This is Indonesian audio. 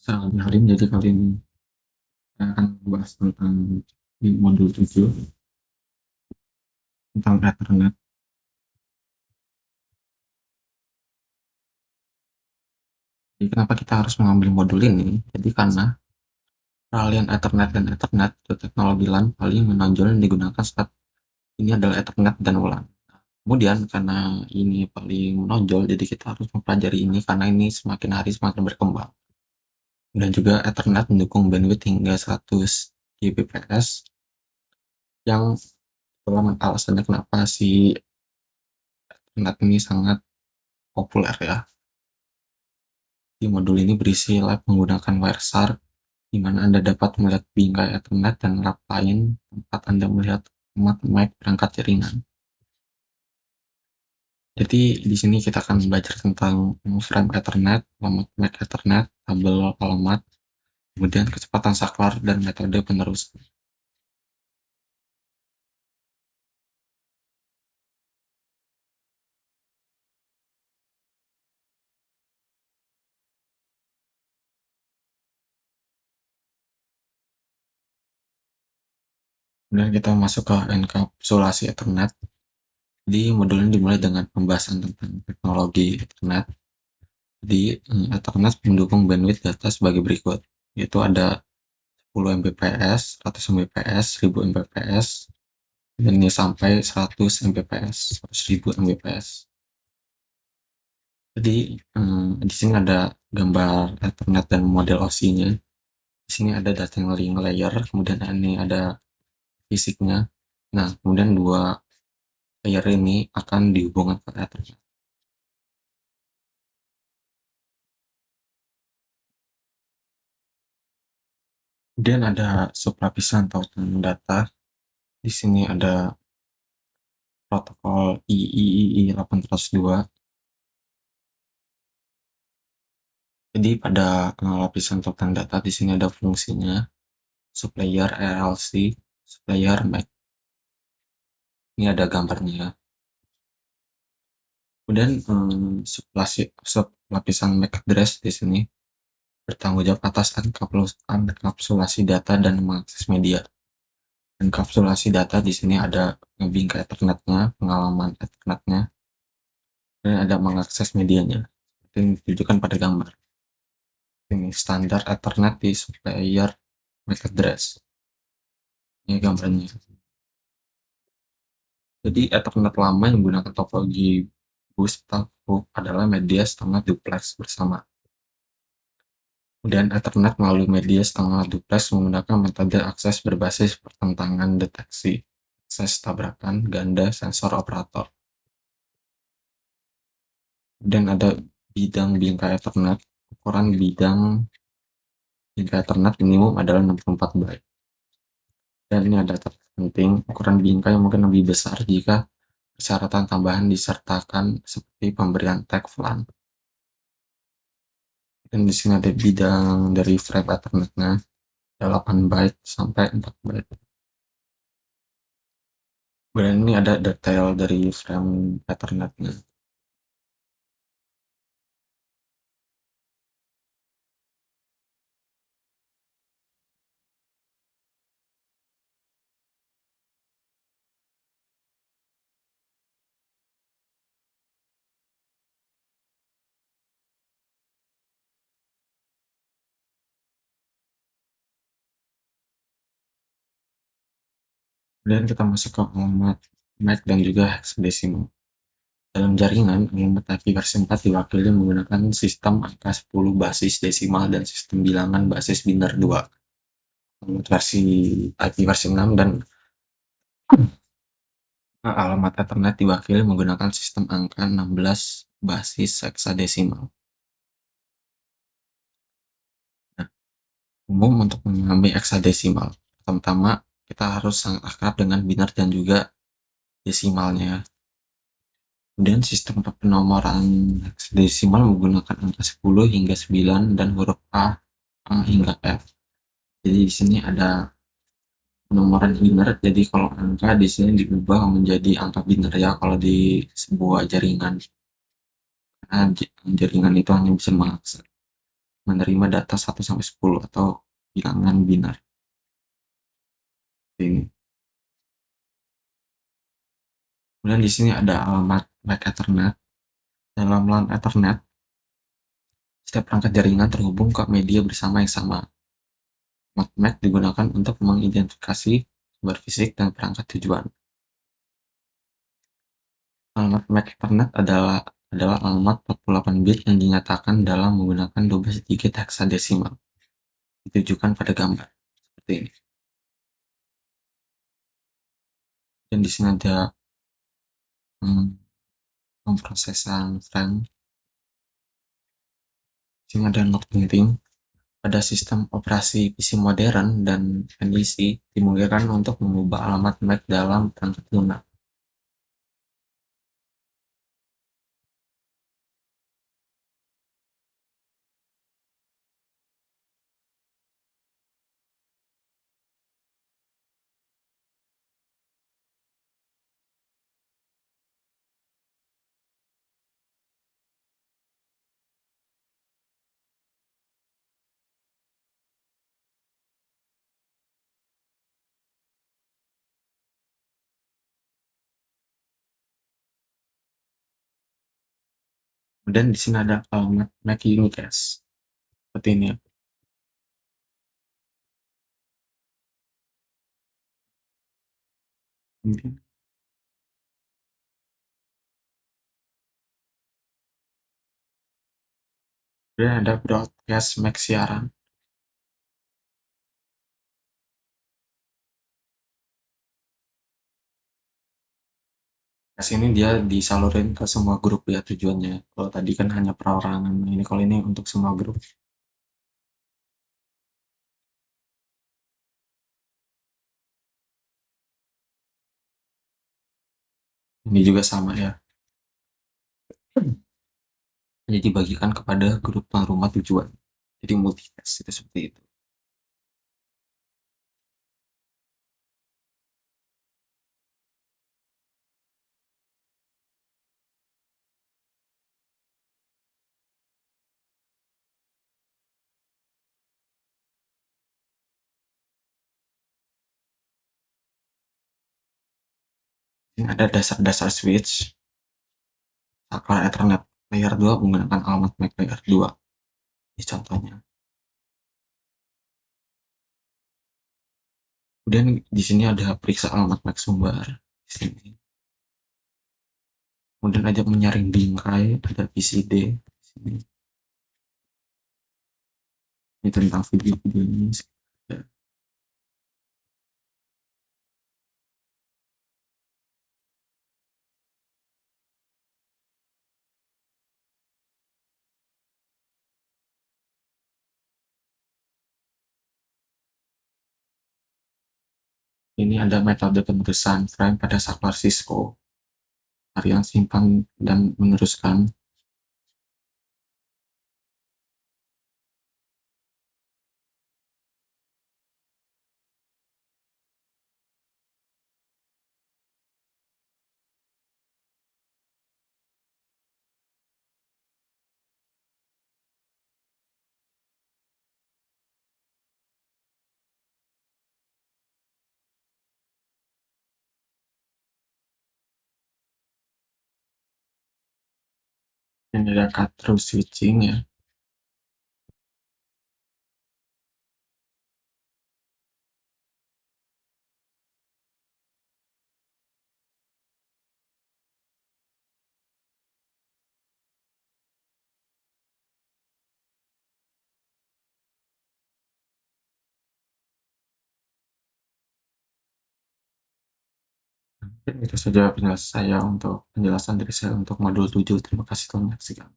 Selamat hari ini, jadi kali ini saya akan membahas tentang di modul 7 tentang Ethernet. Jadi kenapa kita harus mengambil modul ini? Jadi karena peralihan Ethernet dan Ethernet itu teknologi LAN paling menonjol yang digunakan saat ini adalah Ethernet dan WLAN. Kemudian karena ini paling menonjol, jadi kita harus mempelajari ini karena ini semakin hari semakin berkembang. Dan juga Ethernet mendukung bandwidth hingga 100 Gbps yang itulah alasannya kenapa si Ethernet ini sangat populer ya. Di modul ini berisi lab menggunakan Wireshark, di mana Anda dapat melihat bingkai Ethernet dan lab lain tempat Anda melihat mic perangkat jaringan. Jadi di sini kita akan belajar tentang frame Ethernet, alamat MAC Ethernet, tabel alamat, kemudian kecepatan saklar dan metode penerusan. Kemudian kita masuk ke enkapsulasi Ethernet. Di modul ini dimulai dengan pembahasan tentang teknologi Ethernet. Jadi Ethernet mendukung bandwidth data sebagai berikut, yaitu ada 10 Mbps, 100 Mbps, 1000 Mbps, dan ini sampai 100 Mbps, 100.000 Mbps. Jadi di sini ada gambar Ethernet dan model OSI-nya. Di sini ada data link layer, kemudian ini ada fisiknya. Nah, kemudian dua layer ini akan dihubungkan ke Ethernet. Kemudian ada sublapisan tautan data. Di sini ada protokol IEEE 802. Jadi pada lapisan tautan data di sini ada fungsinya sublayer RLC, sublayer MAC. Ini ada gambarnya. Kemudian sublapisan MAC address di sini bertanggung jawab atas enkapsulasi data dan mengakses media. Enkapsulasi data di sini ada bingkai Ethernetnya, pengalaman Ethernetnya, dan ada mengakses medianya. Ini ditunjukkan pada gambar. Ini standar Ethernet di sublayer MAC address. Ini gambarnya. Jadi Ethernet lama yang menggunakan topologi bus taphuk adalah media setengah duplex bersama. Kemudian Ethernet melalui media setengah duplex menggunakan metode akses berbasis pertentangan deteksi, akses tabrakan, ganda, sensor operator. Kemudian ada bidang bingkai Ethernet. Ukuran bidang bingkai Ethernet minimum adalah 64 byte. Dan ini ada penting, ukuran bingkai mungkin lebih besar jika persyaratan tambahan disertakan seperti pemberian tag VLAN. Dan di sini ada bidang dari frame Ethernetnya 8 byte sampai 4 byte. Kemudian ini ada detail dari frame Ethernetnya. Kemudian kita masuk ke alamat MAC dan juga hexadecimal. Dalam jaringan, alamat IP versi 4 diwakili menggunakan sistem angka 10 basis desimal dan sistem bilangan basis biner 2. Alamat versi IP versi 6 dan alamat Ethernet diwakili menggunakan sistem angka 16 basis hexadesimal. Nah, umum untuk mengambil hexadesimal, pertama kita harus sangat akrab dengan biner dan juga desimalnya. Kemudian sistem penomoran hexadesimal menggunakan angka 10 hingga 9 dan huruf A hingga F. Jadi di sini ada penomoran biner. Jadi kalau angka di sini diubah menjadi angka biner ya kalau di sebuah jaringan. Karena jaringan itu hanya bisa mengakses menerima data 1 sampai 10 atau bilangan binar. Ini. Kemudian di sini ada alamat MAC Ethernet. Dalam LAN Ethernet, setiap perangkat jaringan terhubung ke media bersama yang sama. Alamat MAC digunakan untuk mengidentifikasi sumber fisik dan perangkat tujuan. Alamat MAC Ethernet adalah alamat 48 bit yang dinyatakan dalam menggunakan 12 digit heksadesimal. Ditujukan pada gambar seperti ini. Dan di sini ada pemrosesan frame. Di sini ada not penting. Pada sistem operasi PC modern dan NIC dimungkinkan untuk mengubah alamat MAC dalam perangkat lunak. Kemudian di sini ada alamat MAC unicast seperti ini ya. Kemudian ada broadcast MAC siaran. Di sini dia disalurin ke semua grup ya tujuannya. Kalau tadi kan hanya perorangan, ini kalau ini untuk semua grup. Ini juga sama ya. Jadi dibagikan kepada grup tuan rumah tujuan. Jadi multicast itu seperti itu. Ini ada dasar-dasar switch. Saklar Ethernet layer 2 menggunakan alamat MAC layer 2. Ini contohnya. Kemudian di sini ada periksa alamat MAC sumber. Di sini. Kemudian ada menyaring bingkai, ada PCD di sini. Ini tentang video-video ini. Ini ada metode penerusan frame pada saklar Cisco. Varian simpan dan meneruskan. Ini ada cut-through switching ya. Itu saja penjelasan saya untuk modul 7. Terima kasih telah menyaksikan.